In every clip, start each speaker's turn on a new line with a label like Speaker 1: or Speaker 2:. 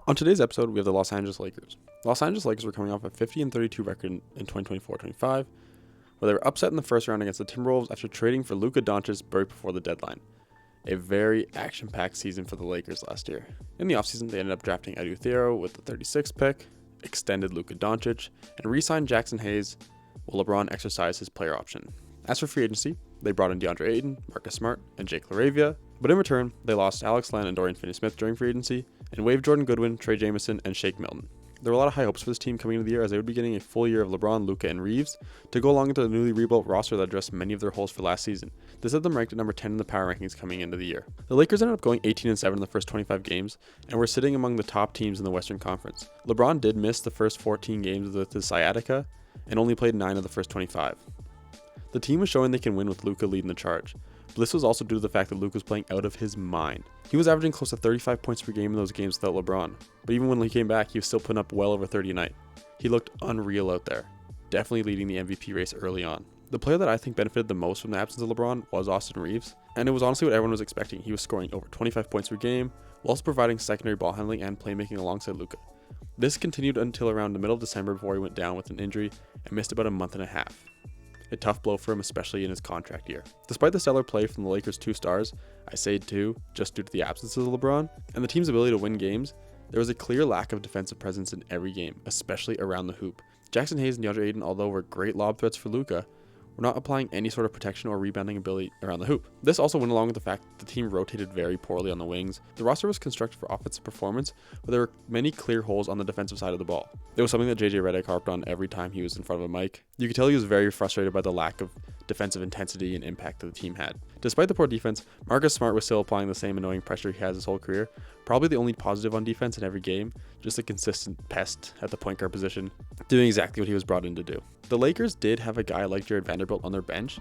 Speaker 1: On today's episode, we have the Los Angeles Lakers. The Los Angeles Lakers were coming off a 50-32 record in 2024-25, where they were upset in the first round against the Timberwolves after trading for Luka Doncic right before the deadline. A very action-packed season for the Lakers last year. In the offseason, they ended up drafting Edu Thiero with the 36th pick, extended Luka Doncic, and re-signed Jackson Hayes while LeBron exercised his player option. As for free agency, they brought in DeAndre Ayton, Marcus Smart, and Jake LaRavia, but in return, they lost Alex Len and Dorian Finney-Smith during free agency, and waived Jordan Goodwin, Trey Jameson, and Shake Milton. There were a lot of high hopes for this team coming into the year as they would be getting a full year of LeBron, Luka, and Reeves to go along with the newly rebuilt roster that addressed many of their holes for last season. This had them ranked at number 10 in the power rankings coming into the year. The Lakers ended up going 18-7 in the first 25 games and were sitting among the top teams in the Western Conference. LeBron did miss the first 14 games with his sciatica and only played 9 of the first 25. The team was showing they can win with Luka leading the charge, but this was also due to the fact that Luka was playing out of his mind. He was averaging close to 35 points per game in those games without LeBron, but even when he came back, he was still putting up well over 30 a night. He looked unreal out there, definitely leading the MVP race early on. The player that I think benefited the most from the absence of LeBron was Austin Reeves, and it was honestly what everyone was expecting. He was scoring over 25 points per game, while also providing secondary ball handling and playmaking alongside Luka. This continued until around the middle of December before he went down with an injury and missed about a month and a half. A tough blow for him, especially in his contract year. Despite the stellar play from the Lakers' two stars, I say two, just due to the absence of LeBron, and the team's ability to win games, there was a clear lack of defensive presence in every game, especially around the hoop. Jackson Hayes and DeAndre Ayton, although were great lob threats for Luka, were not applying any sort of protection or rebounding ability around the hoop. This also went along with the fact that the team rotated very poorly on the wings. The roster was constructed for offensive performance, but there were many clear holes on the defensive side of the ball. It was something that JJ Redick harped on every time he was in front of a mic. You could tell he was very frustrated by the lack of defensive intensity and impact that the team had. Despite the poor defense, Marcus Smart was still applying the same annoying pressure he has his whole career. Probably the only positive on defense in every game, just a consistent pest at the point guard position, doing exactly what he was brought in to do. The Lakers did have a guy like Jared Vanderbilt on their bench,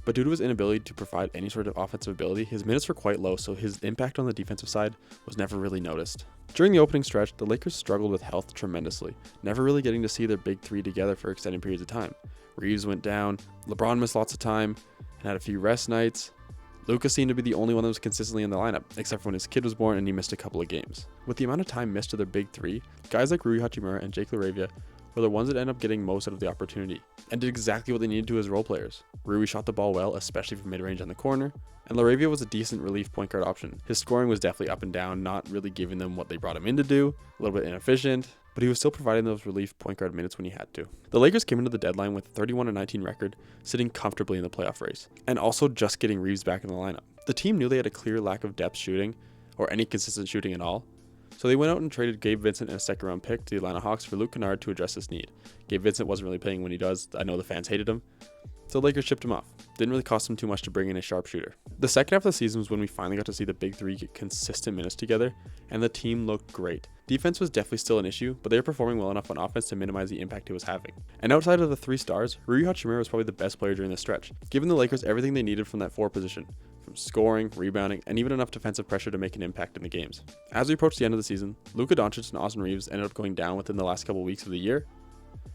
Speaker 1: but due to his inability to provide any sort of offensive ability, his minutes were quite low, so his impact on the defensive side was never really noticed. During the opening stretch, the Lakers struggled with health tremendously, never really getting to see their big three together for extended periods of time. Reeves went down, LeBron missed lots of time, and had a few rest nights. Luka seemed to be the only one that was consistently in the lineup, except for when his kid was born and he missed a couple of games. With the amount of time missed to their big three, guys like Rui Hachimura and Jake LaRavia were the ones that ended up getting most out of the opportunity, and did exactly what they needed to as role players. Rui shot the ball well, especially from mid-range on the corner, and LaRavia was a decent relief point guard option. His scoring was definitely up and down, not really giving them what they brought him in to do, a little bit inefficient, but he was still providing those relief point guard minutes when he had to. The Lakers came into the deadline with a 31-19 record, sitting comfortably in the playoff race, and also just getting Reeves back in the lineup. The team knew they had a clear lack of depth shooting, or any consistent shooting at all, so they went out and traded Gabe Vincent and a second-round pick to the Atlanta Hawks for Luke Kennard to address this need. Gabe Vincent wasn't really playing when he does. I know the fans hated him, so the Lakers shipped him off. Didn't really cost them too much to bring in a sharpshooter. The second half of the season was when we finally got to see the big three get consistent minutes together, and the team looked great. Defense was definitely still an issue, but they were performing well enough on offense to minimize the impact it was having. And outside of the three stars, Rui Hachimura was probably the best player during this stretch, giving the Lakers everything they needed from that forward position, from scoring, rebounding, and even enough defensive pressure to make an impact in the games. As we approached the end of the season, Luka Doncic and Austin Reeves ended up going down within the last couple weeks of the year,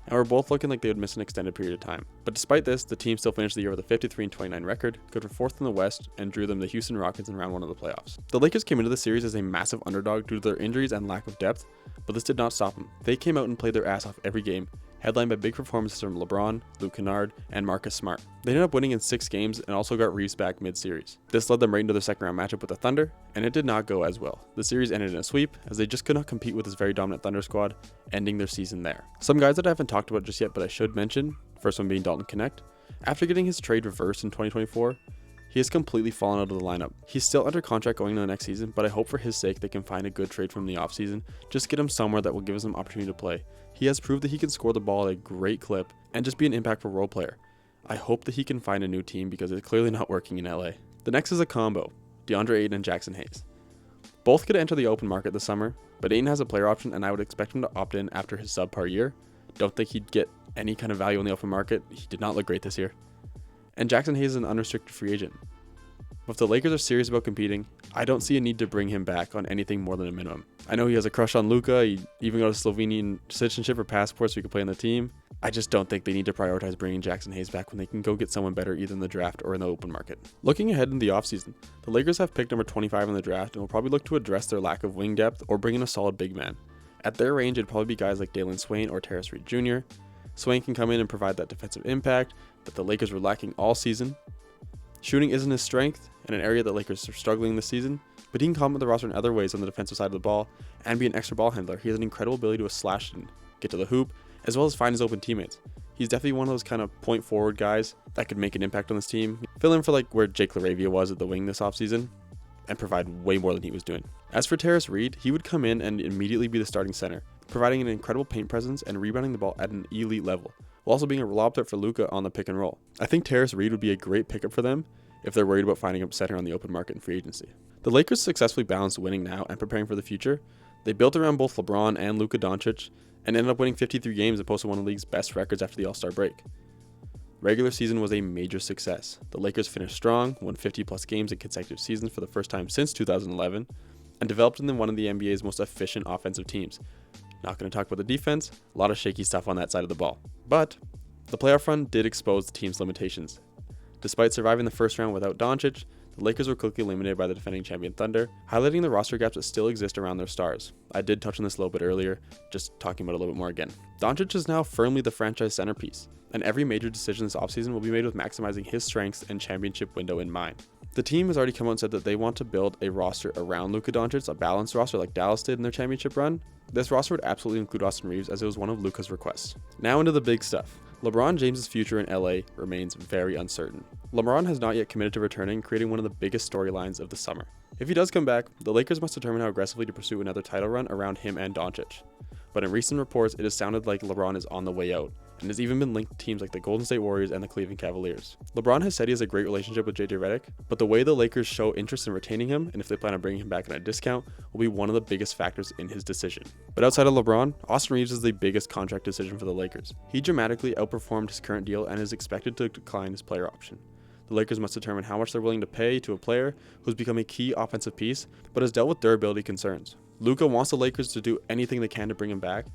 Speaker 1: and were both looking like they would miss an extended period of time. But despite this, the team still finished the year with a 53-29 record, good for 4th in the West, and drew them the Houston Rockets in round 1 of the playoffs. The Lakers came into the series as a massive underdog due to their injuries and lack of depth, but this did not stop them. They came out and played their ass off every game, headlined by big performances from LeBron, Luke Kennard, and Marcus Smart. They ended up winning in 6 games and also got Reeves back mid-series. This led them right into their second round matchup with the Thunder, and it did not go as well. The series ended in a sweep, as they just could not compete with this very dominant Thunder squad, ending their season there. Some guys that I haven't talked about just yet, but I should mention, first one being Dalton Connect. After getting his trade reversed in 2024, he has completely fallen out of the lineup. He's still under contract going into the next season, but I hope for his sake they can find a good trade from the offseason. Just get him somewhere that will give us an opportunity to play. He has proved that he can score the ball at a great clip and just be an impactful role player. I hope that he can find a new team because it's clearly not working in LA. The next is a combo, DeAndre Ayton and Jackson Hayes. Both could enter the open market this summer, but Ayton has a player option and I would expect him to opt in after his subpar year. Don't think he'd get any kind of value in the open market. He did not look great this year. And Jackson Hayes is an unrestricted free agent. But if the Lakers are serious about competing, I don't see a need to bring him back on anything more than a minimum. I know he has a crush on Luka, he even got a Slovenian citizenship or passport so he could play on the team. I just don't think they need to prioritize bringing Jackson Hayes back when they can go get someone better either in the draft or in the open market. Looking ahead in the offseason, the Lakers have picked number 25 in the draft and will probably look to address their lack of wing depth or bring in a solid big man. At their range, it'd probably be guys like Dalen Swain or Terrence Reed Jr. Swain can come in and provide that defensive impact that the Lakers were lacking all season. Shooting isn't his strength, and an area that Lakers are struggling this season, but he can complement the roster in other ways on the defensive side of the ball and be an extra ball handler. He has an incredible ability to slash and get to the hoop, as well as find his open teammates. He's definitely one of those kind of point forward guys that could make an impact on this team, fill in for like where Jake LaRavia was at the wing this offseason, and provide way more than he was doing. As for Terrence Reed, he would come in and immediately be the starting center, providing an incredible paint presence and rebounding the ball at an elite level, while also being a lob threat for Luka on the pick and roll. I think Terrence Reed would be a great pickup for them if they're worried about finding a center on the open market in free agency. The Lakers successfully balanced winning now and preparing for the future. They built around both LeBron and Luka Doncic and ended up winning 53 games and posted one of the league's best records after the All-Star break. Regular season was a major success. The Lakers finished strong, won 50-plus games in consecutive seasons for the first time since 2011, and developed into one of the NBA's most efficient offensive teams. Not going to talk about the defense, a lot of shaky stuff on that side of the ball. But the playoff run did expose the team's limitations. Despite surviving the first round without Doncic, the Lakers were quickly eliminated by the defending champion Thunder, highlighting the roster gaps that still exist around their stars. I did touch on this a little bit earlier, just talking about it a little bit more again. Doncic is now firmly the franchise centerpiece, and every major decision this offseason will be made with maximizing his strengths and championship window in mind. The team has already come out and said that they want to build a roster around Luka Doncic, a balanced roster like Dallas did in their championship run. This roster would absolutely include Austin Reeves, as it was one of Luka's requests. Now into the big stuff. LeBron James' future in LA remains very uncertain. LeBron has not yet committed to returning, creating one of the biggest storylines of the summer. If he does come back, the Lakers must determine how aggressively to pursue another title run around him and Doncic. But in recent reports, it has sounded like LeBron is on the way out, and has even been linked to teams like the Golden State Warriors and the Cleveland Cavaliers. LeBron has said he has a great relationship with JJ Redick, but the way the Lakers show interest in retaining him, and if they plan on bringing him back at a discount, will be one of the biggest factors in his decision. But outside of LeBron, Austin Reeves is the biggest contract decision for the Lakers. He dramatically outperformed his current deal and is expected to decline his player option. The Lakers must determine how much they're willing to pay to a player who's become a key offensive piece, but has dealt with durability concerns. Luka wants the Lakers to do anything they can to bring him back,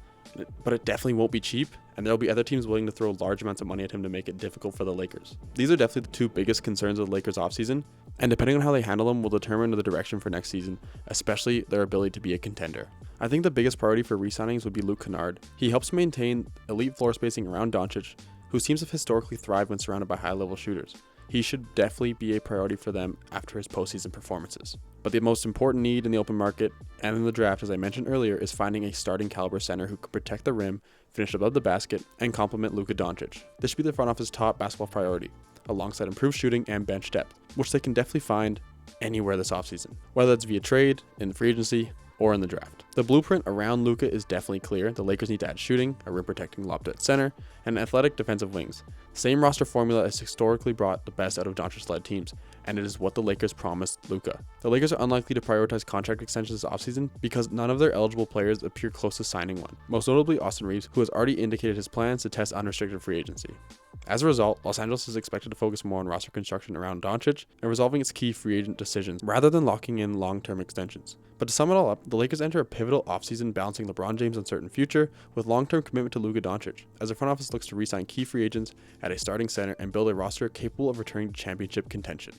Speaker 1: but it definitely won't be cheap, and there'll be other teams willing to throw large amounts of money at him to make it difficult for the Lakers. These are definitely the two biggest concerns of the Lakers offseason, and depending on how they handle them will determine the direction for next season, especially their ability to be a contender. I think the biggest priority for re-signings would be Luke Kennard. He helps maintain elite floor spacing around Doncic, whose teams have historically thrived when surrounded by high-level shooters. He should definitely be a priority for them after his postseason performances. But the most important need in the open market and in the draft, as I mentioned earlier, is finding a starting caliber center who could protect the rim, finish above the basket, and complement Luka Doncic. This should be the front office's top basketball priority, alongside improved shooting and bench depth, which they can definitely find anywhere this offseason, whether it's via trade, in free agency, or in the draft. The blueprint around Luka is definitely clear. The Lakers need to add shooting, a rim protecting lob at center, and athletic defensive wings. Same roster formula has historically brought the best out of Doncic-led teams, and it is what the Lakers promised Luka. The Lakers are unlikely to prioritize contract extensions this offseason because none of their eligible players appear close to signing one, most notably Austin Reeves, who has already indicated his plans to test unrestricted free agency. As a result, Los Angeles is expected to focus more on roster construction around Doncic and resolving its key free agent decisions rather than locking in long-term extensions. But to sum it all up, the Lakers enter a pivotal offseason balancing LeBron James' uncertain future with long-term commitment to Luka Doncic, as the front office looks to re-sign key free agents at a starting center and build a roster capable of returning to championship contention.